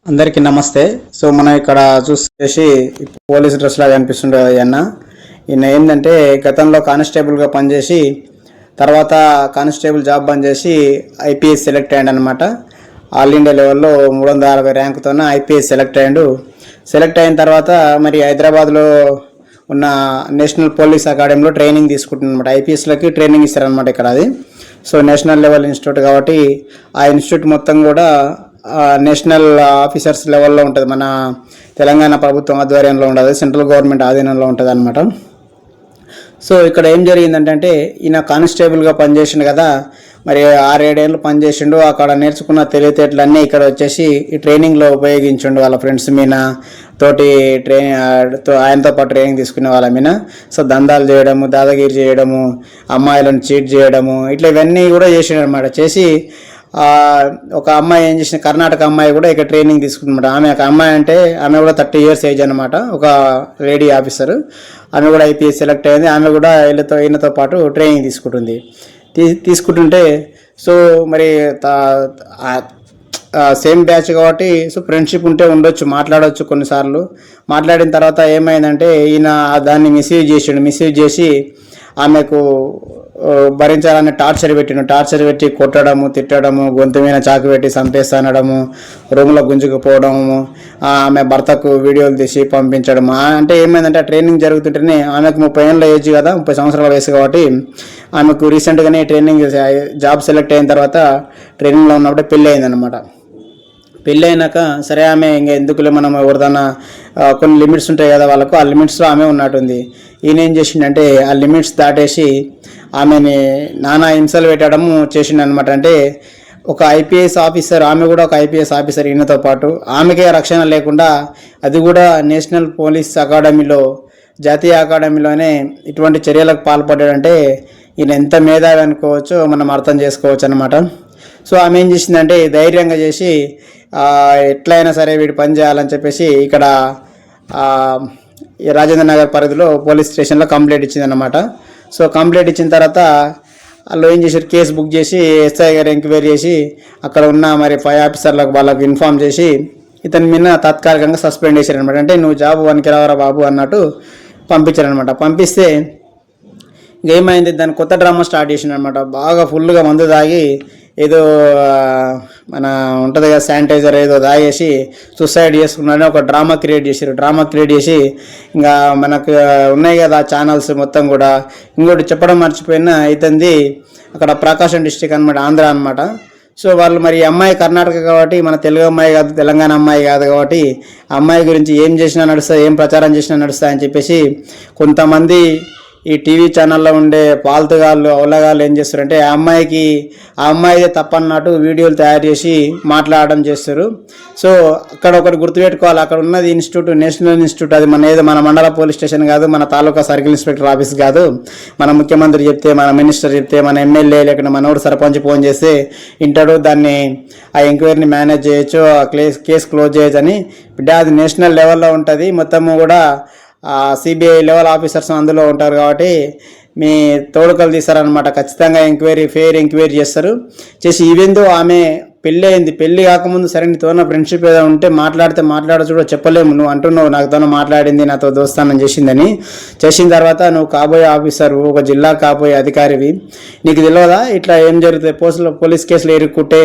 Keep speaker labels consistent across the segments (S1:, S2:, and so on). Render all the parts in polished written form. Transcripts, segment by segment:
S1: అందరికీ నమస్తే. సో మనం ఇక్కడ చూసేసి పోలీస్ డ్రెస్ లాగా అనిపిస్తుండే అన్న. ఈయన ఏంటంటే గతంలో కానిస్టేబుల్గా పనిచేసి తర్వాత కానిస్టేబుల్ జాబ్ బంద్ చేసి ఐపీఎస్ సెలెక్ట్ అయ్యాడు అనమాట. ఆల్ ఇండియా లెవెల్లో 360 ర్యాంకుతోనే ఐపీఎస్ సెలెక్ట్ అయ్యాడు. సెలెక్ట్ అయిన తర్వాత మరి హైదరాబాద్లో ఉన్న నేషనల్ పోలీస్ అకాడమీలో ట్రైనింగ్ తీసుకుంటుంది అనమాట. ఐపీఎస్లకి ట్రైనింగ్ ఇస్తారనమాట ఇక్కడ. అది సో నేషనల్ లెవెల్ ఇన్స్టిట్యూట్ కాబట్టి ఆ ఇన్స్టిట్యూట్ మొత్తం కూడా నేషనల్ ఆఫీసర్స్ లెవెల్లో ఉంటుంది. మన తెలంగాణ ప్రభుత్వం ఆధ్వర్యంలో ఉండదు, సెంట్రల్ గవర్నమెంట్ ఆధీనంలో ఉంటుంది అనమాట. సో ఇక్కడ ఏం జరిగిందంటే ఈయన కానిస్టేబుల్గా పనిచేసిండు కదా, మరి 6-7 ఏళ్ళు పనిచేసిండు. అక్కడ నేర్చుకున్న తెలివితేటలన్నీ ఇక్కడ వచ్చేసి ఈ ట్రైనింగ్లో ఉపయోగించిండు. వాళ్ళ ఫ్రెండ్స్ మీద తోటి ఆయనతో పాటు ట్రైనింగ్ తీసుకునే వాళ్ళ మీద. సో దందాలు చేయడము, దాదాగిరి చేయడము, అమ్మాయిలను చీట్ చేయడము, ఇట్లా ఇవన్నీ కూడా చేసిండు అనమాట. చేసి ఒక అమ్మాయి ఏం చేసిన, కర్ణాటక అమ్మాయి కూడా ఇక్కడ ట్రైనింగ్ తీసుకుందన్నమాట. ఒక అమ్మాయి అంటే ఆమె కూడా 30 years ఏజ్ అనమాట, ఒక లేడీ ఆఫీసర్. ఆమె కూడా ఐపీఎస్ సెలెక్ట్ అయింది. ఆమె కూడా ఈయనతో పాటు ట్రైనింగ్ తీసుకుంటుంటే సో మరి సేమ్ బ్యాచ్ కాబట్టి సో ఫ్రెండ్షిప్ ఉంటే ఉండొచ్చు, మాట్లాడవచ్చు కొన్నిసార్లు. మాట్లాడిన తర్వాత ఏమైందంటే ఈయన దాన్ని మిస్యూజ్ చేసి ఆమెకు భరించాలని టార్చర్ పెట్టి కొట్టడము, తిట్టడము, గొంతు మీద చాకు పెట్టి చంపేస్తానడము, రూమ్లో గుంజుకుపోవడము, ఆమె భర్తకు వీడియోలు తీసి పంపించడము. అంటే ఏమైందంటే ట్రైనింగ్ జరుగుతుంటేనే ఆమెకు 30 ఏళ్ళ ఏజ్ కదా, 30 సంవత్సరాల వయసు కాబట్టి ఆమెకు రీసెంట్గానే ట్రైనింగ్ జాబ్ సెలెక్ట్ అయిన తర్వాత ట్రైనింగ్లో ఉన్నప్పుడే పెళ్ళి అయిందనమాట. పెళ్ళి అయినాక సరే ఆమె ఇంకా ఎందుకులే మనం ఎవరిదన్నా కొన్ని లిమిట్స్ ఉంటాయి కదా వాళ్ళకు, ఆ లిమిట్స్లో ఆమె ఉన్నట్టుంది. ఈయన ఏం చేసిండంటే ఆ లిమిట్స్ దాటేసి ఆమెని నానా హింసలు పెట్టడము చేసిండు అనమాట. అంటే ఒక ఐపీఎస్ ఆఫీసర్, ఆమె కూడా ఒక ఐపీఎస్ ఆఫీసర్, ఈయనతో పాటు ఆమెకే రక్షణ లేకుండా, అది కూడా నేషనల్ పోలీస్ అకాడమీలో, జాతీయ అకాడమీలోనే ఇటువంటి చర్యలకు పాల్పడ్డాడంటే ఈయన ఎంత మేధావి అనుకోవచ్చు, మనం అర్థం చేసుకోవచ్చు అనమాట. సో ఆమె ఏం చేసిందంటే ధైర్యంగా చేసి ఎట్లయినా సరే వీడు పని చేయాలని చెప్పేసి ఇక్కడ రాజేంద్ర నగర్ పరిధిలో పోలీస్ స్టేషన్లో కంప్లైంట్ ఇచ్చిందనమాట. సో కంప్లైంట్ ఇచ్చిన తర్వాత వాళ్ళు ఏం చేశారు, కేసు బుక్ చేసి ఎస్ఐ గారు ఎంక్వైరీ చేసి అక్కడ ఉన్న మరి 5 ఆఫీసర్లకు వాళ్ళకు ఇన్ఫామ్ చేసి ఇతని మీద తాత్కాలికంగా సస్పెండ్ చేశారనమాట. అంటే నువ్వు జాబ్ వనికి రావరా బాబు అన్నట్టు పంపించారనమాట. పంపిస్తే ఇంకేమైంది, దాన్ని కొత్త డ్రామా స్టార్ట్ చేసిందనమాట. బాగా ఫుల్గా మందు తాగి ఏదో మన ఉంటుంది కదా శానిటైజర్ ఏదో తాగేసి సూసైడ్ చేసుకున్నారని ఒక డ్రామా క్రియేట్ చేసి ఇంకా మనకు ఉన్నాయి కదా ఛానల్స్ మొత్తం కూడా. ఇంకోటి చెప్పడం మర్చిపోయినా ఇతంది అక్కడ ప్రకాశం డిస్టిక్ అనమాట, ఆంధ్ర అనమాట. సో వాళ్ళు మరి అమ్మాయి కర్ణాటక కాబట్టి మన తెలుగు అమ్మాయి కాదు, తెలంగాణ అమ్మాయి కాదు కాబట్టి అమ్మాయి గురించి ఏం చేసినా నడుస్తుంది, ఏం ప్రచారం చేసినా నడుస్తుంది అని చెప్పేసి కొంతమంది ఈ టీవీ ఛానల్లో ఉండే పాల్తుగాళ్ళు, అవలగాళ్ళు ఏం చేస్తారంటే ఆ అమ్మాయిదే తప్పన్నట్టు వీడియోలు తయారు చేసి మాట్లాడడం చేస్తారు. సో అక్కడ ఒకటి గుర్తుపెట్టుకోవాలి, అక్కడ ఉన్నది ఇన్స్టిట్యూట్, నేషనల్ ఇన్స్టిట్యూట్. అది మన మండల పోలీస్ స్టేషన్ కాదు, మన తాలూకా సర్కిల్ ఇన్స్పెక్టర్ ఆఫీస్ కాదు. మన ముఖ్యమంత్రి చెప్తే, మన మినిస్టర్ చెప్తే, మన ఎమ్మెల్యే లేకుండా మన ఊరు సర్పంచ్ ఫోన్ చేస్తే ఇంటాడు, దాన్ని ఆ ఎంక్వైరీని మేనేజ్ చేయొచ్చు, ఆ కేసు క్లోజ్ చేయొచ్చు అని. బిడ్డ అది నేషనల్ లెవెల్లో ఉంటుంది, మొత్తము కూడా సిబిఐ లెవెల్ ఆఫీసర్స్ అందులో ఉంటారు కాబట్టి మీ తోడుకలు తీస్తారనమాట. ఖచ్చితంగా ఫెయిర్ ఎంక్వైరీ చేసి ఈవెందో ఆమె పెళ్ళి అయింది, పెళ్ళి కాకముందు సరే నీతోన ఫ్రెండ్షిప్ ఏదో ఉంటే మాట్లాడచ్చు కూడా చెప్పలేము. నువ్వు అంటున్నావు నాకుతోనే మాట్లాడింది, నాతో దోస్తానం చేసిన తర్వాత నువ్వు కాబోయే ఆఫీసర్, ఒక జిల్లా కాబోయే అధికారివి, నీకు తెలియదా ఇట్లా ఏం జరుగుతుంది, పోలీస్ కేసులు ఇరుక్కుంటే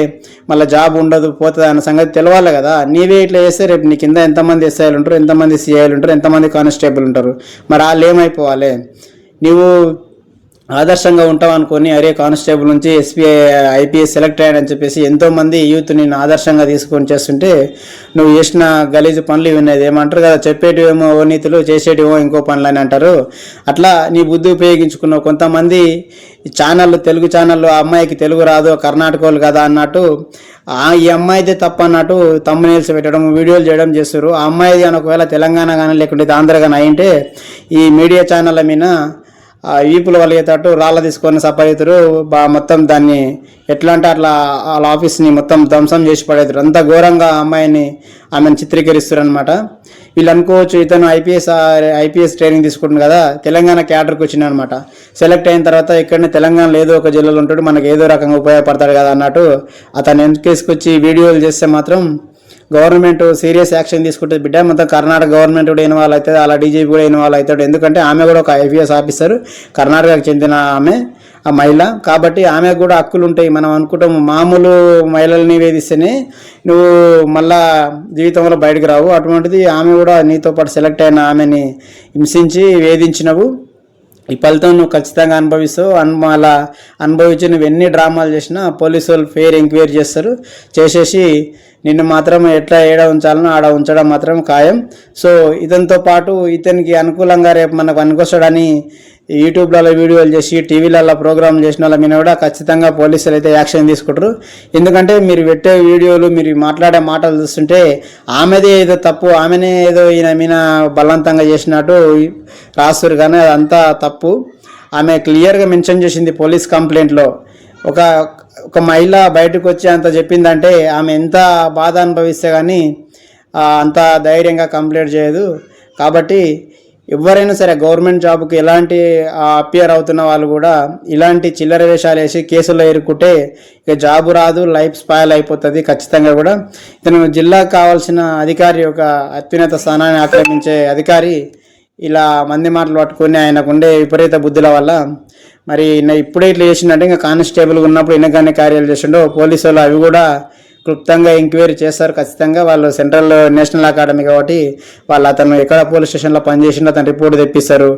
S1: మళ్ళీ జాబ్ ఉండదు పోతుంది అన్న సంగతి తెలవాలి కదా. నీవే ఇట్లా చేస్తే రేపు నీ కింద ఎంతమంది ఎస్ఐలు ఉంటారు, ఎంతమంది సిఐలు ఉంటారు, ఎంతమంది కానిస్టేబుల్ ఉంటారు, మరి వాళ్ళు ఏమైపోవాలి? నీవు ఆదర్శంగా ఉంటావు అనుకొని అరే కానిస్టేబుల్ నుంచి ఐపీఎస్ సెలెక్ట్ అయ్యాడని చెప్పేసి ఎంతోమంది యూత్ నేను ఆదర్శంగా తీసుకొని చేస్తుంటే నువ్వు చేసిన గలీజు పనులు వినేది ఏమంటారు కదా, చెప్పేటివేమో ఓ నీతులు, చేసేటివేమో ఇంకో పనులు అని అంటారు. అట్లా నీ బుద్ధి ఉపయోగించుకున్నావు. కొంతమంది తెలుగు ఛానళ్ళు ఆ అమ్మాయికి తెలుగు రాదు, కర్ణాటక వాళ్ళు కదా అన్నట్టు ఈ అమ్మాయిదే తప్ప అన్నట్టు తమ్మునేల్స్ పెట్టడం, వీడియోలు చేయడం చేస్తారు. ఆ అమ్మాయిది అని ఒకవేళ తెలంగాణ కానీ లేకుంటే ఆంధ్ర కానీ అయింటే ఈ మీడియా ఛానళ్ళ మీద వీపులు వలిగేటట్టు రాళ్ళ తీసుకొని సపరేతురు, మొత్తం దాన్ని ఎట్లా అంటే అట్లా వాళ్ళ ఆఫీస్ని మొత్తం ధ్వంసం చేసి పడేతారు. అంత ఘోరంగా ఆమెను చిత్రీకరిస్తారు అనమాట. వీళ్ళు అనుకోవచ్చు ఇతను ఐపీఎస్ ట్రైనింగ్ తీసుకుంటుంది కదా, తెలంగాణ క్యాడర్కి వచ్చింది అనమాట. సెలెక్ట్ అయిన తర్వాత ఇక్కడనే తెలంగాణలో ఏదో ఒక జిల్లాలో ఉంటాడు, మనకు ఏదో రకంగా ఉపయోగపడతాడు కదా అన్నట్టు అతను ఎందుకు తీసుకొచ్చి వీడియోలు చేస్తే మాత్రం గవర్నమెంట్ సీరియస్ యాక్షన్ తీసుకుంటే బిడ్డ మొత్తం కర్ణాటక గవర్నమెంట్ కూడా ఇన్వాల్వ్ అవుతుంది, అలా డీజీపీ కూడా ఇన్వాల్వ్ అవుతాడు. ఎందుకంటే ఆమె కూడా ఒక ఐపీఎస్ ఆఫీసర్, కర్ణాటకకు చెందిన ఆమె, ఆ మహిళ కాబట్టి ఆమెకు కూడా హక్కులు ఉంటాయి. మనం అనుకుంటాము మామూలు మహిళల్ని వేధిస్తేనే నువ్వు మళ్ళా జీవితంలో బయటకు రావు, అటువంటిది ఆమె కూడా నీతో పాటు సెలెక్ట్ అయిన ఆమెని హింసించి వేధించినవు, ఈ ఫలితం నువ్వు ఖచ్చితంగా అనుభవిస్తావు. అలా అనుభవించి నువ్వు ఎన్ని డ్రామాలు చేసినా పోలీసు వాళ్ళు ఫెయిర్ ఎంక్వైరీ చేస్తారు, చేసేసి నిన్ను మాత్రం ఎట్లా ఏడ ఉంచాలనో ఆడ ఉంచడం మాత్రం ఖాయం. సో ఇతనితో పాటు ఇతనికి అనుకూలంగా రేపు మనకు అనుకొస్తాడని యూట్యూబ్లలో వీడియోలు చేసి టీవీలలో ప్రోగ్రాంలు చేసిన వాళ్ళ మీద కూడా ఖచ్చితంగా పోలీసులు అయితే యాక్షన్ తీసుకుంటారు. ఎందుకంటే మీరు పెట్టే వీడియోలు, మీరు మాట్లాడే మాటలు చూస్తుంటే ఆమెదే ఏదో తప్పు, ఆమెనే ఏదో ఈయన మీద బలవంతంగా చేసినట్టు రాస్తారు, కానీ అదంతా తప్పు. ఆమె క్లియర్గా మెన్షన్ చేసింది పోలీస్ కంప్లైంట్లో. ఒక మహిళ బయటకు వచ్చి అంత చెప్పిందంటే ఆమె ఎంత బాధ అనుభవిస్తే కానీ అంత ధైర్యంగా కంప్లైంట్ చేయదు. కాబట్టి ఎవరైనా సరే గవర్నమెంట్ జాబ్కి ఎలాంటి అపియర్ అవుతున్న వాళ్ళు కూడా ఇలాంటి చిల్లర వేషాలు వేసి కేసుల్లో ఇరుక్కుంటే ఇక జాబు రాదు, లైఫ్ స్పాయిల్ అయిపోతుంది ఖచ్చితంగా కూడా. ఇతను జిల్లాకు కావాల్సిన అధికారి, ఒక అత్యున్నత స్థానాన్ని ఆక్రమించే అధికారి ఇలా మంది మాటలు పట్టుకొని ఆయనకు ఉండే విపరీత బుద్ధుల వల్ల మరి ఇప్పుడే ఇట్లా చేసిందంటే ఇంకా కానిస్టేబుల్ ఉన్నప్పుడు ఎన్నగానే కార్యాలు చేసిండో పోలీసు వాళ్ళు అవి కూడా క్లుప్తంగా ఎంక్వైరీ చేస్తారు ఖచ్చితంగా. వాళ్ళు సెంట్రల్ నేషనల్ అకాడమీ కాబట్టి వాళ్ళు అతను ఎక్కడ పోలీస్ స్టేషన్లో పనిచేసిండో అతను రిపోర్ట్ తెప్పిస్తారు.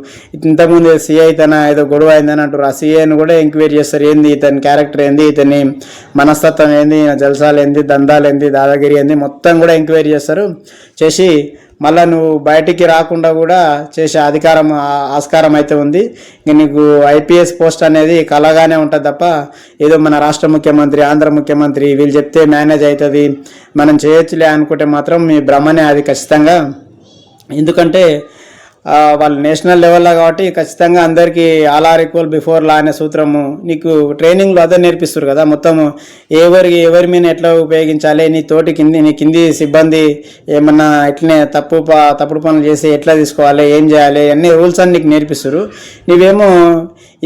S1: ఇంతకుముందు సిఐ తన ఏదో గొడవ అయిందని అంటారు, ఆ సిఐని కూడా ఎంక్వైరీ చేస్తారు. ఏంది ఇతని క్యారెక్టర్ ఏంది, ఇతని మనస్తత్వం ఏంది, జల్సాలు ఏంది, దందాలు ఏంది, దాదాగిరి ఏంది, మొత్తం కూడా ఎంక్వైరీ చేస్తారు. చేసి మళ్ళీ నువ్వు బయటికి రాకుండా కూడా చేసే ఆస్కారం అయితే ఉంది. ఇంక నీకు ఐపీఎస్ పోస్ట్ అనేది కలగానే ఉంటుంది తప్ప ఏదో మన రాష్ట్ర ముఖ్యమంత్రి, ఆంధ్ర ముఖ్యమంత్రి వీళ్ళు చెప్తే మేనేజ్ అవుతుంది, మనం చేయొచ్చులే అనుకుంటే మాత్రం మీ భ్రమనే అది ఖచ్చితంగా. ఎందుకంటే వాళ్ళు నేషనల్ లెవెల్లో కాబట్టి ఖచ్చితంగా అందరికీ all are equal before law అనే సూత్రము నీకు ట్రైనింగ్లో అదే నేర్పిస్తారు కదా. మొత్తము ఎవరి మీద ఎట్లా ఉపయోగించాలి, నీ కింది సిబ్బంది ఏమన్నా ఇట్లనే తప్పుడు పనులు చేసి ఎట్లా తీసుకోవాలి, ఏం చేయాలి, అన్ని రూల్స్ అని నీకు నేర్పిస్తారు. నీవేమో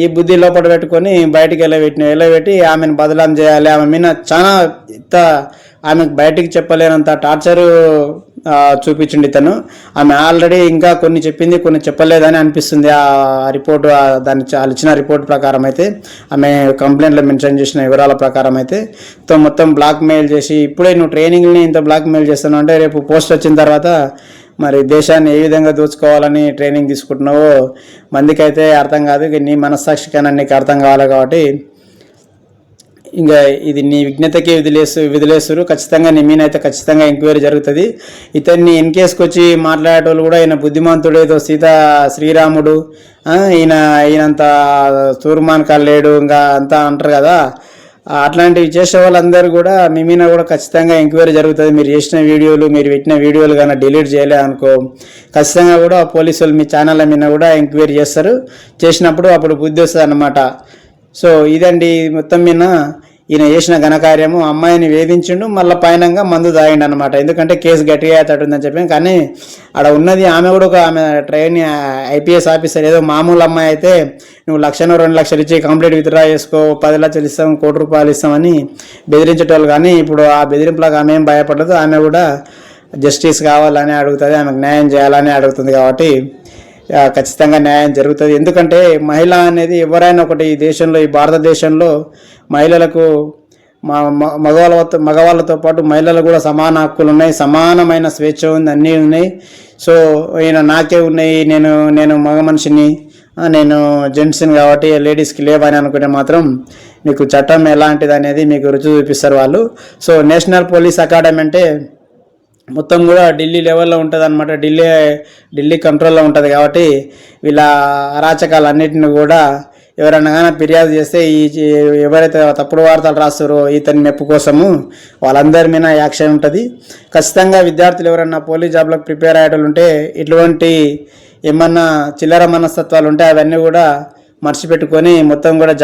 S1: ఈ బుద్ధి లోపల పెట్టుకొని బయటికి వెళ్ళబెట్టి ఆమెను బదలాం చేయాలి, ఆమె మీద చాలా ఆమెకు బయటికి చెప్పలేనంత టార్చరు చూపించింది ఇతను. ఆమె ఆల్రెడీ ఇంకా కొన్ని చెప్పింది, కొన్ని చెప్పలేదని అనిపిస్తుంది ఆ రిపోర్టు. దాన్ని ఇచ్చిన రిపోర్ట్ ప్రకారం అయితే ఆమె కంప్లైంట్లో మెన్షన్ చేసిన వివరాల ప్రకారం అయితే మొత్తం బ్లాక్ మెయిల్ చేసి, ఇప్పుడే నువ్వు ట్రైనింగ్ని ఇంత బ్లాక్ మెయిల్ చేస్తున్నావు అంటే రేపు పోస్ట్ వచ్చిన తర్వాత మరి దేశాన్ని ఏ విధంగా దోచుకోవాలని ట్రైనింగ్ తీసుకుంటున్నావో మందికైతే అర్థం కాదు. నీ మనస్సాక్షికైనా నీకు అర్థం కావాలి కాబట్టి ఇంకా ఇది నీ విజ్ఞతకే విధులేస్తారు. ఖచ్చితంగా నీ మీనైతే ఖచ్చితంగా ఎంక్వైరీ జరుగుతుంది. ఇతన్ని ఇన్ కేసుకి వచ్చి మాట్లాడేటోళ్ళు కూడా ఈయన బుద్ధిమంతుడు, ఏదో శ్రీరాముడు, ఈయనంత తూర్మాన్ లేడు ఇంకా అంతా అంటారు కదా. అట్లాంటివి చేసే వాళ్ళందరూ కూడా మీ మీద కూడా ఖచ్చితంగా ఎంక్వైరీ జరుగుతుంది. మీరు చేసిన వీడియోలు, మీరు పెట్టిన వీడియోలు కానీ డిలీట్ చేయలే అనుకో ఖచ్చితంగా కూడా పోలీసులు మీ ఛానళ్ళ మీద కూడా ఎంక్వైరీ చేస్తారు. చేసినప్పుడు అప్పుడు బుద్ధి వస్తుంది అన్నమాట. సో ఇదండి మొత్తం మీద ఈయన చేసిన ఘనకార్యము. అమ్మాయిని వేధించిండు, మళ్ళీ పైనంగా మందు తాగిండు అనమాట. ఎందుకంటే కేసు గట్టిగా అవుతుందని చెప్పి. కానీ ఆడ ఉన్నది ఆమె కూడా ఆమె ఐపీఎస్ ఆఫీసర్, ఏదో మామూలు అమ్మాయి అయితే నువ్వు 1,00,000 2 లక్షలు ఇచ్చి కంప్లీట్ విత్డ్రా చేసుకో, 10 లక్షలు ఇస్తాం, ₹1 కోటి ఇస్తామని బెదిరించేటోళ్ళు. కానీ ఇప్పుడు ఆ బెదిరింపులకు ఆమె ఏం భయపడదు. ఆమె కూడా జస్టిస్ కావాలని అడుగుతుంది, ఆమెకు న్యాయం చేయాలని అడుగుతుంది. కాబట్టి ఖచ్చితంగా న్యాయం జరుగుతుంది. ఎందుకంటే మహిళ అనేది ఎవరైనా ఒకటి ఈ దేశంలో, ఈ భారతదేశంలో మహిళలకు మగవాళ్ళతో పాటు మహిళలకు కూడా సమాన హక్కులు ఉన్నాయి, సమానమైన స్వేచ్ఛ ఉంది, అన్నీ ఉన్నాయి. సో నాకే ఉన్నాయి, నేను మగ మనిషిని, నేను జెంట్స్ని కాబట్టి లేడీస్కి లేవని అనుకుంటే మాత్రం మీకు చట్టం ఎలాంటిది అనేది మీకు రుచి చూపిస్తారు వాళ్ళు. సో నేషనల్ పోలీస్ అకాడమీ అంటే మొత్తం కూడా ఢిల్లీ లెవెల్లో ఉంటుంది అనమాట. ఢిల్లీ కంట్రోల్లో ఉంటుంది. కాబట్టి వీళ్ళ అరాచకాలన్నిటిని కూడా ఎవరైనా కానీ ఫిర్యాదు చేస్తే ఎవరైతే తప్పుడు వార్తలు రాస్తారో ఇతని మెప్పు కోసము వాళ్ళందరి మీద యాక్షన్ ఉంటుంది. ఖచ్చితంగా విద్యార్థులు ఎవరైనా పోలీస్ జాబ్లకు ప్రిపేర్ అయ్యేటోళ్ళు ఉంటే ఇటువంటి ఏమన్నా చిల్లర మనస్తత్వాలు ఉంటే అవన్నీ కూడా మర్చిపెట్టుకొని మొత్తం కూడా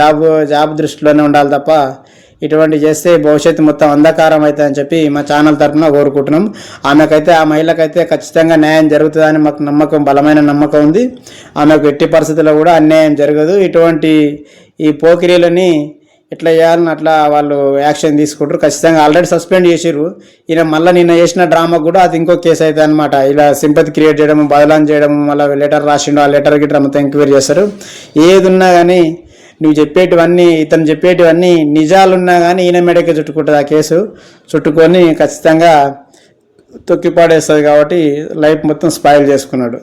S1: జాబ్ దృష్టిలోనే ఉండాలి తప్ప ఇటువంటి చేస్తే భవిష్యత్తు మొత్తం అంధకారం అవుతుందని చెప్పి మా ఛానల్ తరఫున కోరుకుంటున్నాం. ఆ మహిళకైతే ఖచ్చితంగా న్యాయం జరుగుతుందని మాకు నమ్మకం, బలమైన నమ్మకం ఉంది. ఆమెకు ఎట్టి పరిస్థితుల్లో కూడా అన్యాయం జరగదు. ఇటువంటి ఈ పోకిరీలని ఎట్లా చేయాలని అట్లా వాళ్ళు యాక్షన్ తీసుకుంటారు. ఖచ్చితంగా ఆల్రెడీ సస్పెండ్ చేసిర్రు. ఈయన మళ్ళీ నిన్న చేసిన డ్రామా కూడా అది ఇంకో కేసు అవుతుంది అనమాట. ఇలా సింపతి క్రియేట్ చేయడం, బదలాన్ చేయడం, మళ్ళీ లెటర్ రాసిండు, ఆ లెటర్ గిట్ర మొత్తం ఎంక్వైరీ చేస్తారు. ఏది ఉన్నా కానీ నువ్వు చెప్పేటివన్నీ, ఇతను చెప్పేటివన్నీ నిజాలున్నా కానీ ఈయన మెడకే చుట్టుకుంటుంది ఆ కేసు. చుట్టుకొని ఖచ్చితంగా తొక్కిపాడేస్తుంది. కాబట్టి లైఫ్ మొత్తం స్పాయిల్ చేసుకున్నాడు.